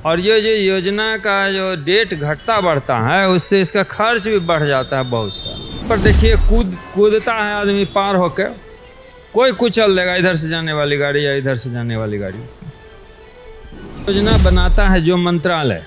और ये जो योजना का जो डेट घटता बढ़ता है उससे इसका खर्च भी बढ़ जाता है बहुत सा। पर देखिए कूदता है आदमी पार होकर, कोई कुचल देगा इधर से जाने वाली गाड़ी या इधर से जाने वाली गाड़ी। योजना बनाता है जो मंत्रालय,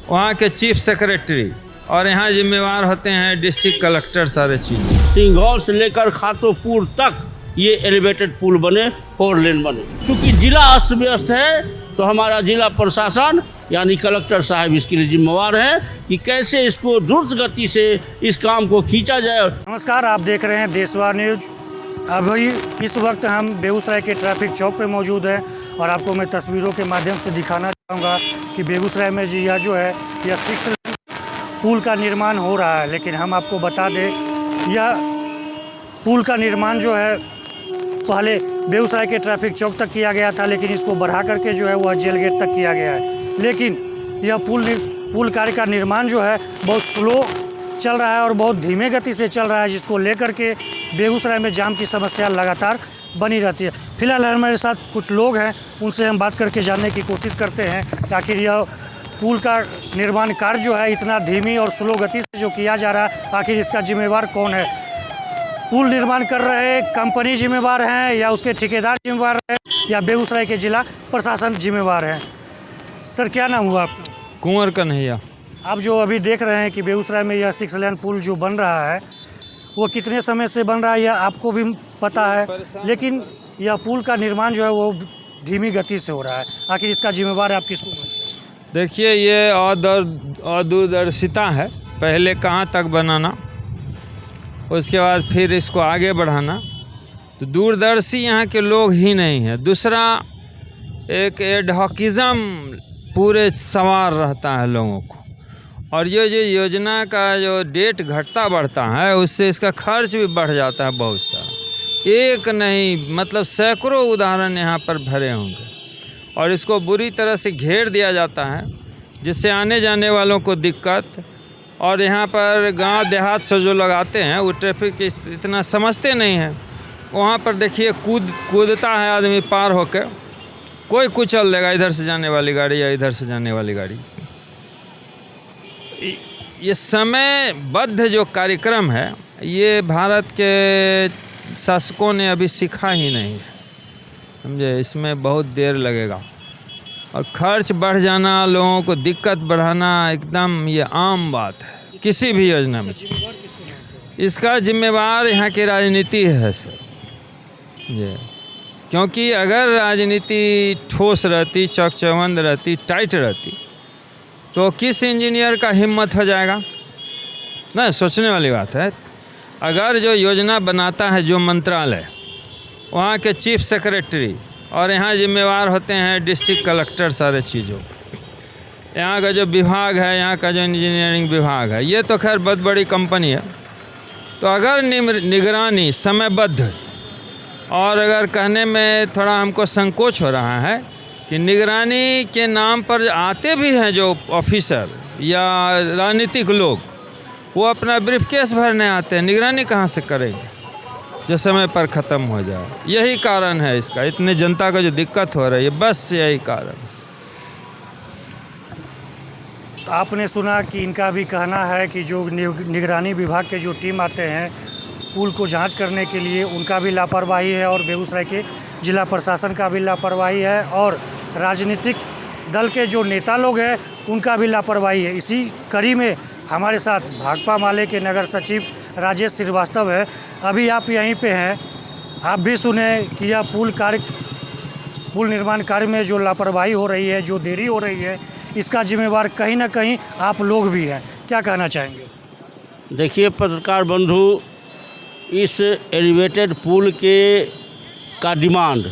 वहाँ के चीफ सेक्रेटरी, और यहाँ जिम्मेवार होते हैं डिस्ट्रिक्ट कलेक्टर सारे चीज़। सिंघौल से लेकर खातोपुर तक ये एलिवेटेड पुल बने, 4 लेन बने। क्योंकि जिला अस्त व्यस्त है तो हमारा जिला प्रशासन यानी कलेक्टर साहब इसके लिए जिम्मेवार हैं कि कैसे इसको द्रुत गति से इस काम को खींचा जाए। नमस्कार, आप देख रहे हैं देशवार न्यूज। अभी इस वक्त हम बेगूसराय के ट्रैफिक चौक पे मौजूद हैं और आपको मैं तस्वीरों के माध्यम से दिखाना चाहूँगा कि बेगूसराय में जी यह जो है यह 6 लेन पुल का निर्माण हो रहा है। लेकिन हम आपको बता दें, यह पुल का निर्माण जो है पहले बेगूसराय के ट्रैफिक चौक तक किया गया था, लेकिन इसको बढ़ा करके जो है वह जेल गेट तक किया गया है। लेकिन यह पुल कार्य का निर्माण जो है बहुत स्लो चल रहा है और बहुत धीमे गति से चल रहा है, जिसको लेकर के बेगूसराय में जाम की समस्या लगातार बनी रहती है। फिलहाल हमारे साथ कुछ लोग हैं, उनसे हम बात करके जानने की कोशिश करते हैं कि आखिर यह पुल का निर्माण कार्य जो है इतना धीमी और स्लो गति से जो किया जा रहा है, आखिर इसका जिम्मेवार कौन है? पुल निर्माण कर रहे कंपनी जिम्मेवार हैं या उसके ठेकेदार जिम्मेवार हैं या बेगूसराय के जिला प्रशासन जिम्मेवार है? सर, क्या नाम हुआ आपका? कुंवर कन्हैया। आप जो अभी देख रहे हैं कि बेगूसराय में यह 6 लेन पुल जो बन रहा है वो कितने समय से बन रहा है यह आपको भी पता है, लेकिन यह पुल का निर्माण जो है वो धीमी गति से हो रहा है। आखिर इसका जिम्मेवार आप किसको मानते हैं? देखिए, ये अदूरदर्शिता है। पहले कहाँ तक बनाना, उसके बाद फिर इसको आगे बढ़ाना, तो दूरदर्शी यहाँ के लोग ही नहीं हैं। दूसरा, एक एडहॉकिज़म पूरे सवार रहता है लोगों को, और ये जो योजना का जो डेट घटता बढ़ता है उससे इसका खर्च भी बढ़ जाता है बहुत सा। एक नहीं, मतलब सैकड़ों उदाहरण यहाँ पर भरे होंगे, और इसको बुरी तरह से घेर दिया जाता है जिससे आने जाने वालों को दिक्कत। और यहाँ पर गांव देहात से जो लगाते हैं वो ट्रैफिक इतना समझते नहीं हैं। वहाँ पर देखिए कूदता है आदमी पार होकर, कोई कुचल देगा इधर से जाने वाली गाड़ी या इधर से जाने वाली गाड़ी। ये समयबद्ध जो कार्यक्रम है ये भारत के शासकों ने अभी सीखा ही नहीं है, समझे। इसमें बहुत देर लगेगा और खर्च बढ़ जाना, लोगों को दिक्कत बढ़ाना एकदम ये आम बात है किसी भी योजना में। इसका जिम्मेवार यहाँ की राजनीति है सर, ये क्योंकि अगर राजनीति ठोस रहती, चौकचौबंद रहती, टाइट रहती, तो किस इंजीनियर का हिम्मत हो जाएगा ना? सोचने वाली बात है। अगर जो योजना बनाता है जो मंत्रालय, वहाँ के चीफ सेक्रेटरी, और यहाँ जिम्मेवार होते हैं डिस्ट्रिक्ट कलेक्टर सारे चीज़ों। यहाँ का जो विभाग है, यहाँ का जो इंजीनियरिंग विभाग है, ये तो खैर बहुत बड़ी कंपनी है। तो अगर निगरानी समयबद्ध, और अगर कहने में थोड़ा हमको संकोच हो रहा है कि निगरानी के नाम पर आते भी हैं जो ऑफिसर या राजनीतिक लोग, वो अपना ब्रीफकेस भरने आते हैं, निगरानी कहाँ से करेंगे जो समय पर ख़त्म हो जाए? यही कारण है इसका, इतने जनता को जो दिक्कत हो रही है, बस यही कारण। तो आपने सुना कि इनका भी कहना है कि जो निगरानी विभाग के जो टीम आते हैं पुल को जांच करने के लिए, उनका भी लापरवाही है, और बेगूसराय के जिला प्रशासन का भी लापरवाही है, और राजनीतिक दल के जो नेता लोग हैं उनका भी लापरवाही है। इसी कड़ी में हमारे साथ भाकपा माले के नगर सचिव राजेश श्रीवास्तव है। अभी आप यहीं पे हैं, आप भी सुने कि यह पुल निर्माण कार्य में जो लापरवाही हो रही है, जो देरी हो रही है, इसका जिम्मेवार कहीं ना कहीं आप लोग भी हैं। क्या कहना चाहेंगे? देखिए पत्रकार बंधु, इस एलिवेटेड पुल का डिमांड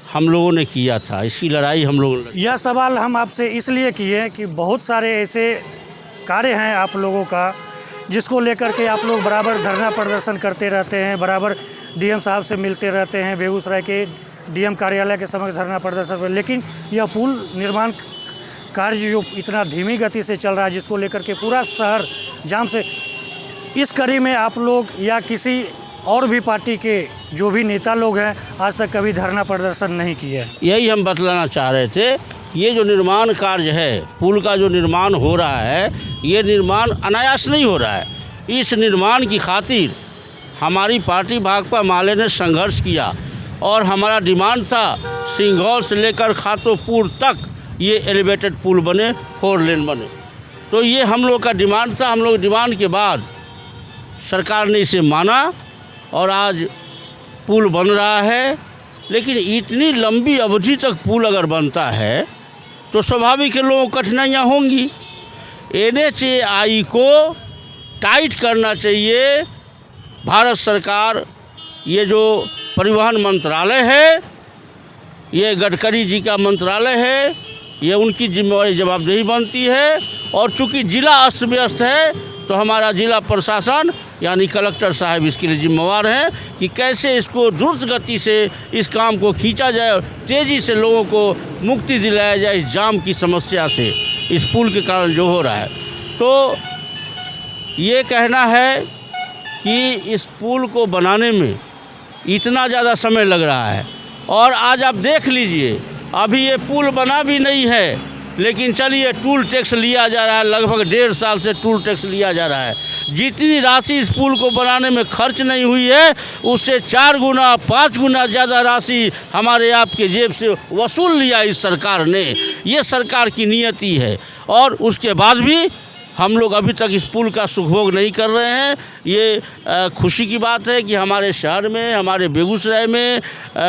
हम लोगों ने किया था, इसकी लड़ाई हम लोगों ने। यह सवाल हम आपसे इसलिए किए कि बहुत सारे ऐसे कार्य हैं आप लोगों का जिसको लेकर के आप लोग बराबर धरना प्रदर्शन करते रहते हैं, बराबर डीएम साहब से मिलते रहते हैं, बेगूसराय के डीएम कार्यालय के समक्ष धरना प्रदर्शन पर। लेकिन यह पुल निर्माण कार्य जो इतना धीमी गति से चल रहा है, जिसको लेकर के पूरा शहर जाम से, इस कड़ी में आप लोग या किसी और भी पार्टी के जो भी नेता लोग हैं आज तक कभी धरना प्रदर्शन नहीं किया है। यही हम बतलाना चाह रहे थे ये जो निर्माण कार्य है, पुल का जो निर्माण हो रहा है, ये निर्माण अनायास नहीं हो रहा है। इस निर्माण की खातिर हमारी पार्टी भाकपा माले ने संघर्ष किया और हमारा डिमांड था सिंघौल से लेकर खातोपुर तक ये एलिवेटेड पुल बने, 4 लेन बने। तो ये हम लोग का डिमांड था। हम लोग डिमांड के बाद सरकार ने इसे माना और आज पुल बन रहा है। लेकिन इतनी लंबी अवधि तक पुल अगर बनता है तो स्वाभाविक है लोगों को कठिनाइयाँ होंगी। NHAI को टाइट करना चाहिए। भारत सरकार, ये जो परिवहन मंत्रालय है, ये गडकरी जी का मंत्रालय है, ये उनकी जिम्मेवारी जवाबदेही बनती है। और चूँकि ज़िला अस्त व्यस्त है तो हमारा ज़िला प्रशासन यानी कलेक्टर साहब इसके लिए जिम्मेवार हैं कि कैसे इसको द्रुत गति से इस काम को खींचा जाए और तेज़ी से लोगों को मुक्ति दिलाया जाए इस जाम की समस्या से, इस पुल के कारण जो हो रहा है। तो ये कहना है कि इस पुल को बनाने में इतना ज़्यादा समय लग रहा है और आज आप देख लीजिए, अभी ये पुल बना भी नहीं है, लेकिन चलिए टूल टैक्स लिया जा रहा है। लगभग 1.5 साल से टूल टैक्स लिया जा रहा है। जितनी राशि इस पुल को बनाने में खर्च नहीं हुई है, उससे 4 गुना 5 गुना ज़्यादा राशि हमारे आपके जेब से वसूल लिया इस सरकार ने। ये सरकार की नीयति है और उसके बाद भी हम लोग अभी तक इस पुल का सुखभोग नहीं कर रहे हैं। ये खुशी की बात है कि हमारे शहर में, हमारे बेगूसराय में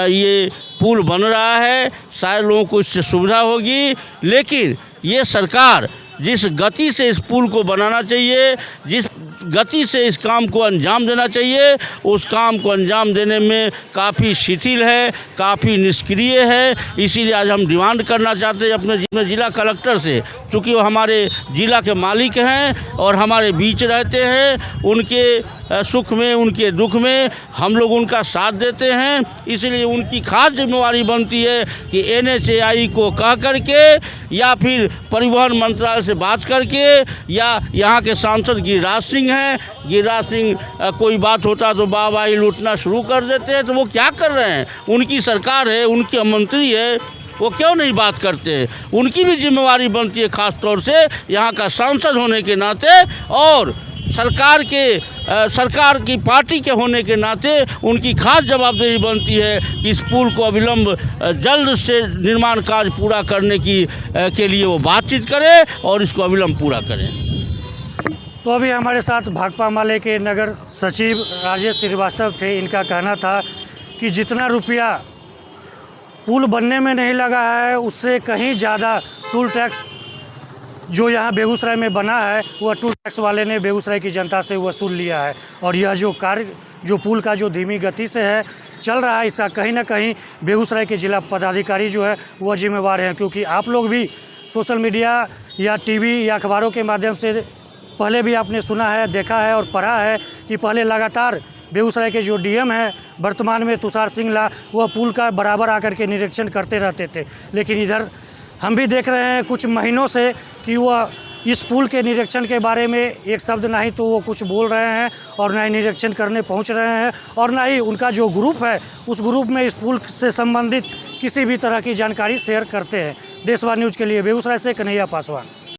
ये पुल बन रहा है। सारे लोगों को इससे सुविधा होगी। लेकिन ये सरकार जिस गति से इस पुल को बनाना चाहिए, जिस गति से इस काम को अंजाम देना चाहिए, उस काम को अंजाम देने में काफ़ी शिथिल है, काफ़ी निष्क्रिय है। इसीलिए आज हम डिमांड करना चाहते हैं अपने ज़िला कलेक्टर से, चूँकि वो हमारे ज़िला के मालिक हैं और हमारे बीच रहते हैं। उनके सुख में, उनके दुख में हम लोग उनका साथ देते हैं। इसलिए उनकी खास जिम्मेवारी बनती है कि NHAI को कह करके या फिर परिवहन मंत्रालय से बात करके, या यहाँ के सांसद गिरिराज सिंह हैं, गिरिराज सिंह कोई बात होता तो वाहवाही लूटना शुरू कर देते हैं। तो वो क्या कर रहे हैं? उनकी सरकार है, उनके मंत्री है, वो क्यों नहीं बात करते? उनकी भी जिम्मेवारी बनती है, ख़ास तौर से यहाँ का सांसद होने के नाते और सरकार की पार्टी के होने के नाते उनकी खास जवाबदेही बनती है कि इस पुल को अविलंब जल्द से निर्माण कार्य पूरा करने के लिए वो बातचीत करें और इसको अविलंब पूरा करें। तो अभी हमारे साथ भाकपा माले के नगर सचिव राजेश श्रीवास्तव थे। इनका कहना था कि जितना रुपया पुल बनने में नहीं लगा है, उससे कहीं ज़्यादा टूल टैक्स जो यहाँ बेगूसराय में बना है, वह टूल टैक्स वाले ने बेगूसराय की जनता से वसूल लिया है। और यह जो कार्य, जो पुल का जो धीमी गति से है चल रहा है, इसका कहीं ना कहीं बेगूसराय के जिला पदाधिकारी जो है वह जिम्मेवार हैं। क्योंकि आप लोग भी सोशल मीडिया या टीवी या अखबारों के माध्यम से पहले भी आपने सुना है, देखा है और पढ़ा है कि पहले लगातार बेगूसराय के जो डीएम हैं वर्तमान में तुषार सिंगला, वह पुल का बराबर आकर के निरीक्षण करते रहते थे। लेकिन इधर हम भी देख रहे हैं कुछ महीनों से कि वह इस पुल के निरीक्षण के बारे में एक शब्द नहीं तो वो कुछ बोल रहे हैं और ना ही निरीक्षण करने पहुंच रहे हैं, और ना ही उनका जो ग्रुप है उस ग्रुप में इस पुल से संबंधित किसी भी तरह की जानकारी शेयर करते हैं। देशवार न्यूज़ के लिए बेगूसराय से कन्हैया पासवान।